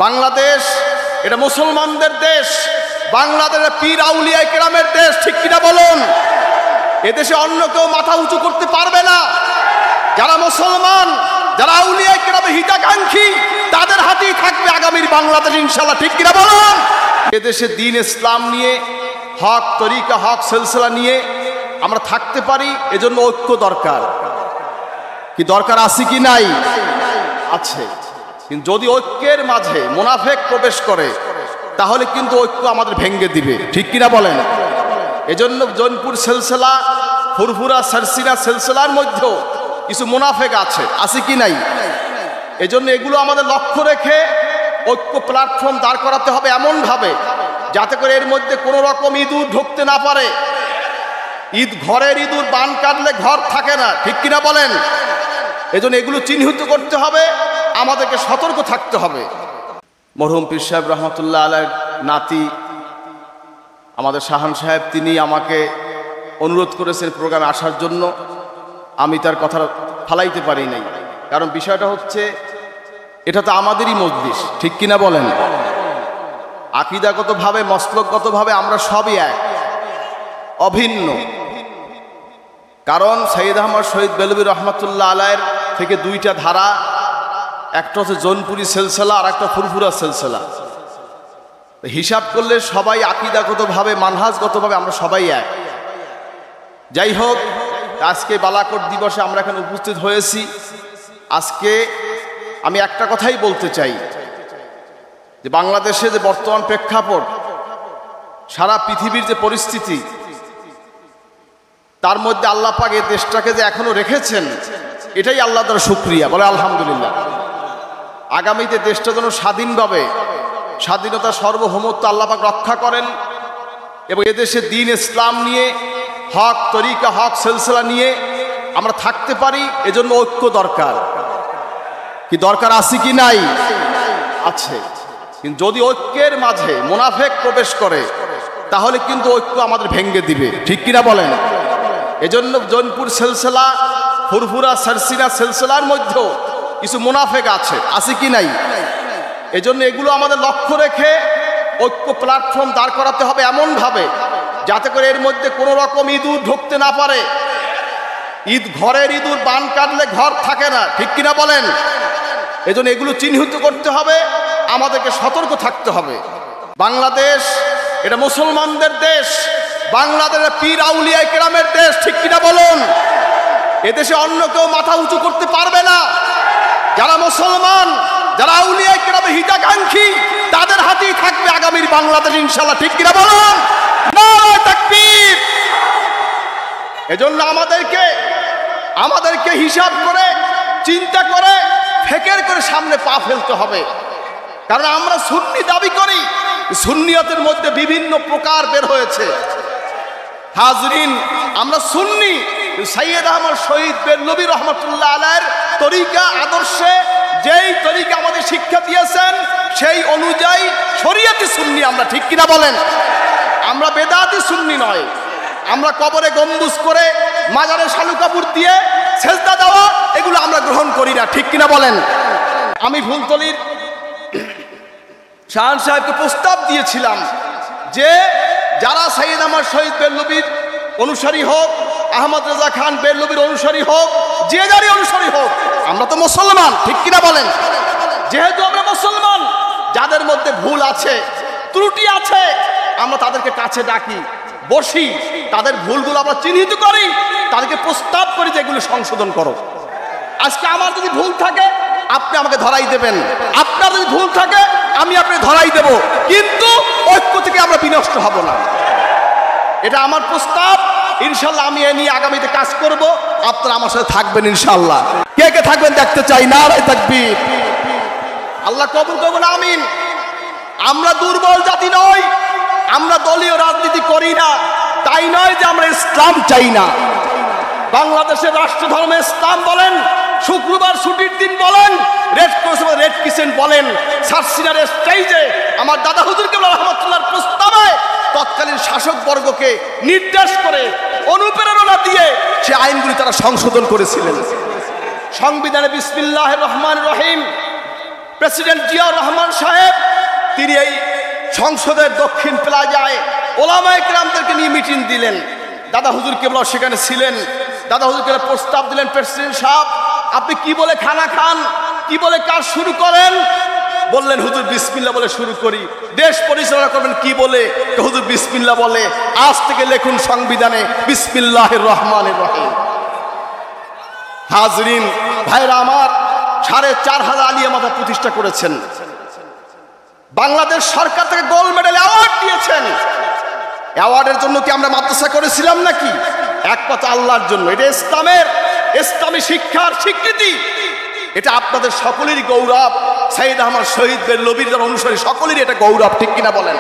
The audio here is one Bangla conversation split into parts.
বাংলাদেশ এটা মুসলমানদের দেশ, বাংলাদেশের পীর আউলিয়া কেরামের দেশ, ঠিক কিনা বলুন? এদেশে অন্য কেউ মাথা উঁচু করতে পারবে না। যারা মুসলমান, যারা আউলিয়া কেরামের হিতাকাঙ্ক্ষী, তাদের হাতেই থাকবে আগামীর বাংলাদেশ ইনশাআল্লাহ, ঠিক কিনা বলুন? এদেশে দ্বীন ইসলাম নিয়ে, হক তরিকা, হক সিলসিলা নিয়ে আমরা থাকতে পারি, এজন্য ঐক্য দরকার। কি দরকার আছে কি নাই? আছে। কিন্তু যদি ঐক্যের মাঝে মুনাফেক প্রবেশ করে তাহলে কিন্তু ঐক্য আমাদের ভেঙে দিবে, ঠিক কিনা বলেন? এজন্য জৌনপুর সিলসিলা, ফুরফুরা সারসিনা সিলসিলার মধ্যেও কিছু মুনাফেক আছে কি নাই? এজন্য এগুলো আমাদের লক্ষ্য রেখে ঐক্য প্ল্যাটফর্ম দাঁড় করাতে হবে এমনভাবে যাতে করে এর মধ্যে কোনো রকম ইঁদুর ঢুকতে না পারে। ঘরের ইঁদুর বান কাটলে ঘর থাকে না, ঠিক কিনা বলেন? এজন্য এগুলো চিহ্নিত করতে হবে, আমাদেরকে সতর্ক থাকতে হবে। মরহুম পীর সাহেব রহমতুল্লাহ আলাইহির নাতি আমাদের শাহান সাহেব, তিনি আমাকে অনুরোধ করেছেন প্রোগ্রামে আসার জন্য। আমি তার কথা ফালাইতে পারি নাই, কারণ বিষয়টা হচ্ছে এটা তো আমাদেরই মজলিস, ঠিক কিনা বলেন? আকীদাগতভাবে, মসলকগতভাবে আমরা সবই এক, অভিন্ন। কারণ সৈয়দ আহমদ শহীদ বেলবী রহমতুল্লাহ আলাইহির থেকে দুইটা ধারা, একটা হচ্ছে জৌনপুরি সিলসিলা আর একটা ফুরফুরা সিলসিলা। হিসাব করলে সবাই আকীদাগতভাবে, মানহাজগতভাবে আমরা সবাই এক। যাই হোক, আজকে বালাকোট দিবসে আমরা এখানে উপস্থিত হয়েছি। আজকে আমি একটা কথাই বলতে চাই যে বাংলাদেশে যে বর্তমান প্রেক্ষাপট, সারা পৃথিবীর যে পরিস্থিতি, তার মধ্যে আল্লাহ পাক এই দেশটাকে যে এখনো রেখেছেন, এটাই আল্লাহ তাআলার শুকরিয়া, বলে আলহামদুলিল্লাহ। আগামীতে দেশটা যেন স্বাধীনভাবে, স্বাধীনতা, সার্বভৌমত্ব আল্লাহ পাক রক্ষা করেন এবং এদেশে দ্বীন ইসলাম নিয়ে, হক তরিকা, হক সিলসিলা নিয়ে আমরা থাকতে পারি, এজন্য ঐক্য দরকার। কি দরকার আছে কি নাই? আছে। কিন্তু যদি ঐক্যের মাঝে মুনাফেক প্রবেশ করে তাহলে কিন্তু ঐক্য আমাদের ভেঙে দিবে, ঠিক কিনা বলেন? এজন্য জৌনপুর সিলসিলা, ফুরফুরা সারসিনা সিলসিলার মধ্যেও কিছু মুনাফেক আছে কি নাই? এজন্য এগুলো আমাদের লক্ষ্য রেখে ঐক্য প্ল্যাটফর্ম দাঁড় করাতে হবে এমনভাবে যাতে করে এর মধ্যে কোনো রকম ইঁদুর ঢুকতে না পারে। ঘরের ইঁদুর বান কাটলে ঘর থাকে না, ঠিক কিনা বলেন? এজন্য এগুলো চিহ্নিত করতে হবে, আমাদেরকে সতর্ক থাকতে হবে। বাংলাদেশ এটা মুসলমানদের দেশ, বাংলাদেশের পীর আউলিয়া কেরামের দেশ, ঠিক কিনা বলুন? এদেশে অন্য কেউ মাথা উঁচু করতে পারবে না। যারা মুসলমান, যারা আউলিয়া কেরামের হিতাকাঙ্ক্ষী, তাদের হাতেই থাকবে আগামীর বাংলাদেশ ইনশাআল্লাহ, ঠিক কিনা বলুন? নারে তাকবীর! এজন্য আমাদেরকে হিসাব করে, চিন্তা করে, ফিকির করে সামনে পা ফেলতে হবে। কারণ আমরা সুন্নি দাবি করি, সুন্নিয়তের মধ্যে বিভিন্ন প্রকার বের হয়েছে। হাজরিন, আমরা সুন্নি। সৈয়দ আহমদ শহীদ বেলবী রহমতুল্লাহ আলাইহির তরিকা, আদর্শে যেই তরিকা আমাদের শিক্ষা দিয়েছেন সেই অনুযায়ী শরীয়তি সুন্নি আমরা, ঠিক কিনা বলেন? আমরা বেদাতি সুন্নি নয়। আমরা কবরে গম্বুজ করে, মাজারে শালু কাপড় দিয়ে সেজদা দেওয়া, এগুলো আমরা গ্রহণ করি না, ঠিক কিনা বলেন? আমি ফুলতলির শাহান সাহেবকে প্রস্তাব দিয়েছিলাম যে যারা সৈয়দ আহমদ শহীদ বেলবীর অনুসারী হোক, আহমদ রেজা খান বেলবীর অনুসারী হোক, যে যারই অনুসারী হোক, আমরা তো মুসলমান, ঠিক কিনা বলেন? যেহেতু আমরা মুসলমান, যাদের মধ্যে ভুল আছে, ত্রুটি আছে, আমরা তাদেরকে কাছে ডাকি, বসি, তাদের ভুলগুলো আমরা চিহ্নিত করি, তাদেরকে প্রস্তাব করি যে এগুলো সংশোধন করো। আজকে আমার যদি ভুল থাকে আপনি আমাকে ধরাই দেবেন, আপনার যদি ভুল থাকে আমি আপনাকে ধরাই দেব, কিন্তু ঐক্য থেকে আমরা বিনষ্ট হব না। এটা আমার প্রস্তাব। ইনশাআল্লাহ আমি এ নিয়ে আগামীতে কাজ করব, আপনারা আমার সাথে থাকবেন ইনশাআল্লাহ। কে কে থাকবেন দেখতে চাই। নারে তাকবীর! আল্লাহ কবুল করুন, আমিন। আমরা দুর্বল জাতি নই, আমরা দলীয় রাজনীতি করি না, তাই নয় যে আমরা ইসলাম চাই না। বাংলাদেশের রাষ্ট্র ধর্মে ইসলাম বলেন, শুক্রবার ছুটির দিন বলেন, রেড ক্রস বা রেড ক্রিসেন্ট বলেন, সারসিনার স্টেজে আমার দাদা হুজুর কেবলা রহমতুল্লাহর প্রস্তাবে তৎকালীন শাসক বর্গকে নির্দেশ করে, অনুপ্রেরণা দিয়ে সে আইনগুলি তারা সংশোধন করেছিলেন। সংবিধানে বিসমিল্লাহির রহমানির রহিম প্রেসিডেন্ট জিয়াউর রহমান সাহেব সংসদের দক্ষিণ প্লাজায় ওলামায়ে কেরামদেরকে নিয়ে মিটিং দিলেন। দাদা হুজুর কেবলা সেখানে ছিলেন। দাদা হুজুরকে প্রস্তাব দিলেন, প্রেসিডেন্ট সাহেব আপনি কি বলে খানা খান, কি বলে কাজ শুরু করেন? বললেন হুজুর বিসমিল্লাহ বলে শুরু করি। দেশ পরিচালনা করবেন কি বলে? হুজুর বিসমিল্লাহ বলে। আজ থেকে লেখুন সংবিধানে বিসমিল্লাহির রহমানির রহিম। হাজরিন ভাইরা আমার, ৪,৫০০ আলিয়া মাদ্রাসা প্রতিষ্ঠা করেছেন। বাংলাদেশ সরকার থেকে গোল্ড মেডেল অ্যাওয়ার্ড দিয়েছেন। অ্যাওয়ার্ডের জন্য কি আমরা মাদ্রাসা করেছিলাম নাকি? একমাত্র আল্লাহর জন্য। এটা ইসলামী শিক্ষার স্বীকৃতি। এটা আপনাদের সকলেরই গৌরব। সাইয়েদ আহমদ শহীদ বেরলভীর যারা অনুসারী সকলেরই এটা গৌরব, ঠিক কিনা বলেন?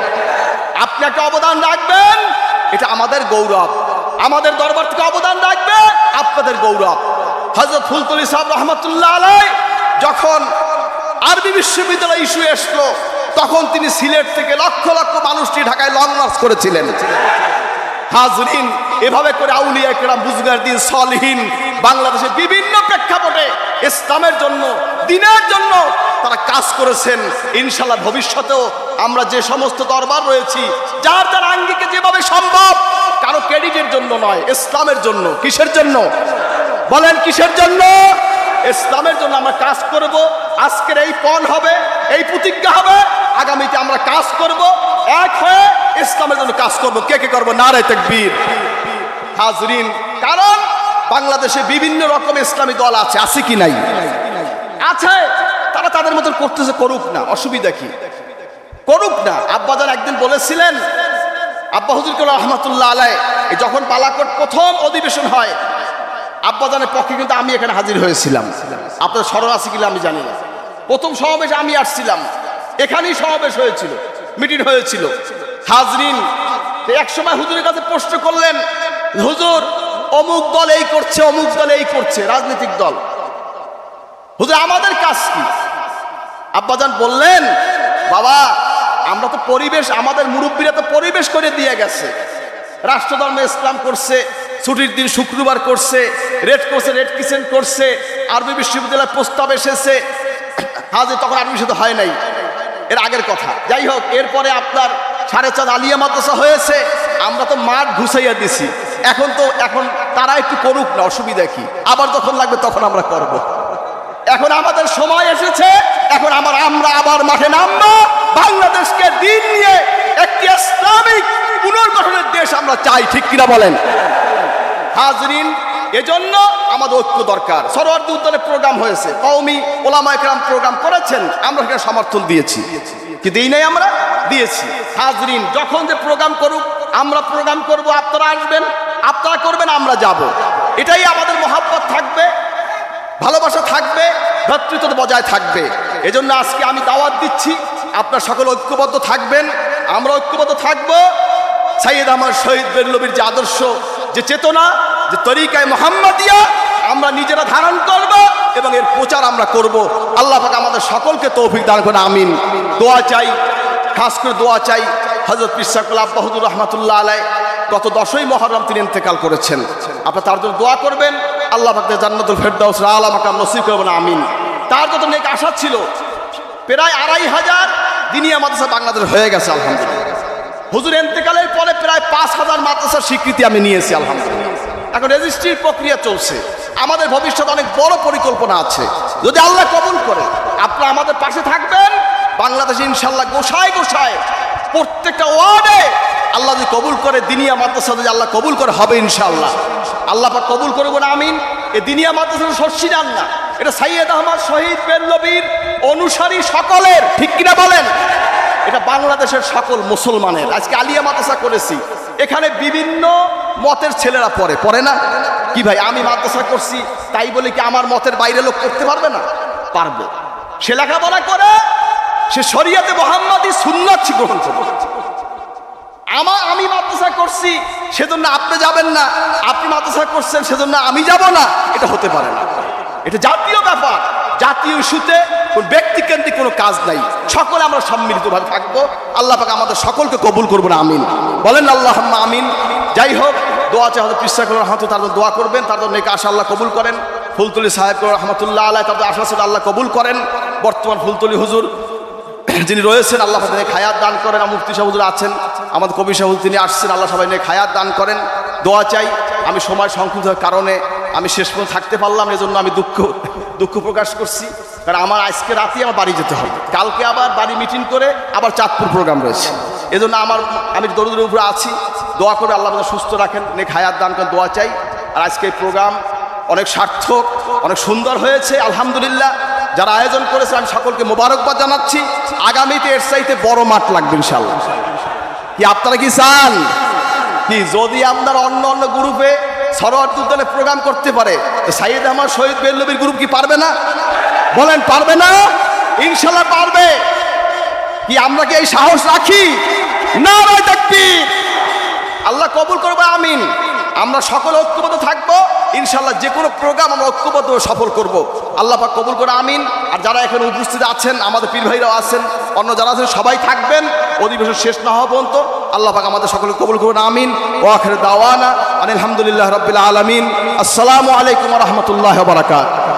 আপনি একটা অবদান রাখবেন, এটা আমাদের গৌরব। আমাদের দরবার থেকে অবদান রাখবে, আপনাদের গৌরব। হযরত ফুলতলি সাহেব রহমাতুল্লাহ আলাইহি যখন আরবি বিশ্ববিদ্যালয় ইস্যু আসলো, তখন তিনি সিলেট থেকে লক্ষ লক্ষ মানুষটি ঢাকায় লং মার্চ করেছিলেন। হাজরিন, এভাবে করে আউলিয়া কেরাম, বুজুর্গদ্দিন, সলিহিন বাংলাদেশের বিভিন্ন প্রেক্ষাপটে ইসলামের জন্য, দ্বীনের জন্য তারা কাজ করেছেন। ইনশাআল্লাহ ভবিষ্যতেও আমরা যে সমস্ত দরবার রয়েছি, যার যার আঙ্গিকে যেভাবে সম্ভব, কারো ক্রেডিটের জন্য নয়, ইসলামের জন্য। কিসের জন্য বলেন? কিসের জন্য? ইসলামের জন্য আমরা কাজ করব। আজকের এই পণ হবে, এই প্রতিজ্ঞা হবে, আগামীতে আমরা কাজ করব, এক হয়ে ইসলামের জন্য কাজ করব। কে কে করব? নারে তাকবীর। হাজরিন, কারণ বাংলাদেশে বিভিন্ন রকম ইসলামী দল আছে, আছে কি নাই? আছে। তারা তাদের মতন করতেছে, করুক না, অসুবিধা কি? করুক না। আব্বাজান একদিন বলেছিলেন, আব্বা হুজুর কেবলা রহমাতুল্লাহ আলাইহি যখন বালাকোট প্রথম অধিবেশন হয়, আব্বাজানের পক্ষে কিন্তু আমি এখানে হাজির হয়েছিলাম। আপনার স্মরণ আছে কিনা আমি জানি না। প্রথম সমাবেশে আমি আসছিলাম, এখানেই সমাবেশ হয়েছিল, মিটিং হয়েছিল। হাজরিন, এক সময় হুজুরের কাছে প্রশ্ন করলেন, হুজুর অমুক দল এই করছে, অমুক দল এই করছে, রাজনৈতিক দল, হুজুর আমাদের কাজ কি? আব্বাজান বললেন, বাবা আমরা তো পরিবেশ, আমাদের মুরব্বীরা তো পরিবেশ করে দিয়ে গেছে। রাষ্ট্রধর্মে ইসলাম করছে, ছুটির দিন শুক্রবার করছে, রেড করছে, রেড কিচেন করছে, আরবি বিশ্ববিদ্যালয়ের প্রস্তাব এসেছে। হাজে তখন আরবি বিশ্ববিদ্যালয় হয় নাই, এর আগের কথা। যাই হোক, এরপরে আপনার ৪,৫০০ আলিয়া মাদ্রাসা হয়েছে। আমরা তো মাঠ ঘুষাইয়া দিছি। এখন তারা একটু করুক না, অসুবিধা কি? আবার যখন লাগবে তখন আমরা করব। এখন আমাদের সময় এসেছে, এখন আমরা আবার মাঠে নামবো। বাংলাদেশকে দিন নিয়ে একটি ইসলামিক পুনর্গঠনের দেশ আমরা চাই, ঠিক কিনা বলেন? হাজরিন, এজন্য আমাদের ঐক্য দরকার। সরওয়ার্দী উদ্যানে প্রোগ্রাম হয়েছে, কওমি ওলামায়ে কেরাম প্রোগ্রাম করেছেন, আমরা সেখানে সমর্থন দিয়েছি। কি দেই নাই? আমরা দিয়েছি। হাজরিন, যখন যে প্রোগ্রাম করুক, আমরা প্রোগ্রাম করব, আপনারা আসবেন, আপনারা করবেন, আমরা যাব। এটাই আমাদের মহব্বত থাকবে, ভালোবাসা থাকবে, ভ্রাতৃত্ব বজায় থাকবে। এজন্য আজকে আমি দাওয়াত দিচ্ছি, আপনারা সকল ঐক্যবদ্ধ থাকবেন, আমরা ঐক্যবদ্ধ থাকবো। সাইয়েদ আহমদ শহীদ বেরলভীর যে আদর্শ, যে চেতনা, যে তরিকায়ে মুহাম্মাদিয়া আমরা নিজেরা ধারণ করব এবং এর প্রচার আমরা করব। আল্লাহ পাক আমাদের সকলকে তৌফিক দান করুন, আমিন। দোয়া চাই, খাস করে দোয়া চাই। হযরত পীর সাহেব আব্বা হুজুর রহমাতুল্লাহ আলাইহি গত 10ই মুহররম তিনি ইন্তেকাল করেছেন। আপনারা তার জন্য দোয়া করবেন, আল্লাহ পাক জান্নাতুল ফেরদাউস আলা মাকাম নসিব করবেন, আমিন। তার যত নেক আশা ছিল, প্রায় ২৫০০ দিনিয়া মাদ্রাসা বাংলাদেশ হয়ে গেছে আলহামদুলিল্লাহ। হুজুর ইন্তেকালের পরে প্রায় ৫,০০০ মাদ্রাসার স্বীকৃতি আমি নিয়েছি আলহামদুলিল্লাহ। এখন রেজিস্ট্রির প্রক্রিয়া চলছে। আমাদের ভবিষ্যতে অনেক বড় পরিকল্পনা আছে, যদি আল্লাহ কবুল করে। আপনারা আমাদের পাশে থাকবেন। বাংলাদেশে ইনশাআল্লাহ গোসায় গোসায় প্রত্যেকটা ওয়ার্ডে আল্লাহ যদি কবুল করে, দিনিয়া মাদ্রাসা যদি আল্লাহ কবুল করে, হবে ইনশাআল্লাহ। আল্লাহ পাক কবুল করবেন, আমিন। এই দিনিয়া মাদ্রাসা শস্যি যান না, এটা সাইয়েদ আহমদ শহীদ বেরলভীর অনুসারী সকলের, ঠিক কিনা বলেন? এটা বাংলাদেশের সকল মুসলমানের। আজকে আলিয়া মাদ্রাসা করেছি, এখানে বিভিন্ন মতের ছেলেরা পড়ে না কি ভাই? আমি মাদ্রাসা করছি তাই বলে কি আমার মতের বাইরে লোক করতে পারবে না? পারবে। সে লেখাপড়া করে, সে শরিয়াতে মুহাম্মাদি সুন্নাত গ্রহণ করবে। আমি মাদ্রাসা করছি সেজন্য আপনি যাবেন না, আপনি মাদ্রাসা করছেন সেজন্য আমি যাব না, এটা হতে পারে না। এটা জাতীয় ব্যাপার, জাতীয় ইস্যুতে কোন ব্যক্তিকেন্দ্রিক কোনো কাজ নাই। সকলে আমরা সম্মিলিতভাবে থাকবো। আল্লাহ পাক আমাদের সকলকে কবুল করবেন, আমিন। বলেন আল্লাহুম্মা আমিন। যাই হোক, দোয়া চাই হযরত পীর সাহেব রহমাতুল্লাহ, তার দোয়া করবেন, তার নেক আশা আল্লাহ কবুল করেন। ফুলতলি সাহেব রহমাতুল্লাহ আলাইহি, তার আশা আল্লাহ কবুল করেন। বর্তমান ফুলতলি হুজুর যিনি রয়েছেন আল্লাহ তাদের খায়াত দান করেন। মুফতি সাহুদুর আছেন, আমাদের কবি সাহুদ তিনি আসছেন, আল্লাহ সবাই নিয়ে খায়াত দান করেন। দোয়া চাই। আমি সময় সংক্ষিপ্ত কারণে আমি শেষ পর্যন্ত থাকতে পারলাম, এজন্য আমি দুঃখ প্রকাশ করছি। কারণ আমার আজকে রাতেই আমার বাড়ি যেতে হবে, কালকে আবার বাড়ি মিটিং করে আবার চাঁদপুর প্রোগ্রাম রয়েছে। এজন্য আমি দরুদের উপরে আছি। দোয়া করে আল্লাহ তাদের সুস্থ রাখেন, নেক হায়াত দান করেন, দোয়া চাই। আর আজকে এই প্রোগ্রাম অনেক সার্থক, অনেক সুন্দর হয়েছে আলহামদুলিল্লাহ। যারা আয়োজন করেছে আমি সকলকে মোবারকবাদ জানাচ্ছি। আগামীতে এর চাইতে বড় মাঠ লাগবে ইনশাআল্লাহ। কি আপনারা কি চান? কি যদি আপনার অন্য অন্য গ্রুপে সরোয়ার্দী উদ্যানে প্রোগ্রাম করতে পারে, সাইয়েদ আহমদ শহীদ বেল্লবীর গ্রুপ কি পারবে না? বলেন পারবে না? ইনশাআল্লাহ পারবে। কি আমরা কি এই সাহস রাখি? নারায়ে তাকবীর। আল্লাহ কবুল করবে, আমিন। আমরা সকলে ঐক্যবদ্ধ থাকবো ইনশাআল্লাহ। যে কোনো প্রোগ্রাম আমরা ঐক্যবদ্ধ সফল করব। আল্লাহ পাক কবুল করে, আমিন। আর যারা এখানে উপস্থিত আছেন, আমাদের পীর ভাইরাও আছেন, অন্য যারা আছেন সবাই থাকবেন অধিবেশন শেষ না হওয়া পর্যন্ত। আল্লাহ পাক আমাদের সকলকে কবুল করুন, আমিন। ওয়া আখিরু দাওয়ানা আলহামদুলিল্লাহি রাব্বিল আলামিন। আসসালামু আলাইকুম ওয়া রাহমাতুল্লাহি ওয়া বারাকাতুহু।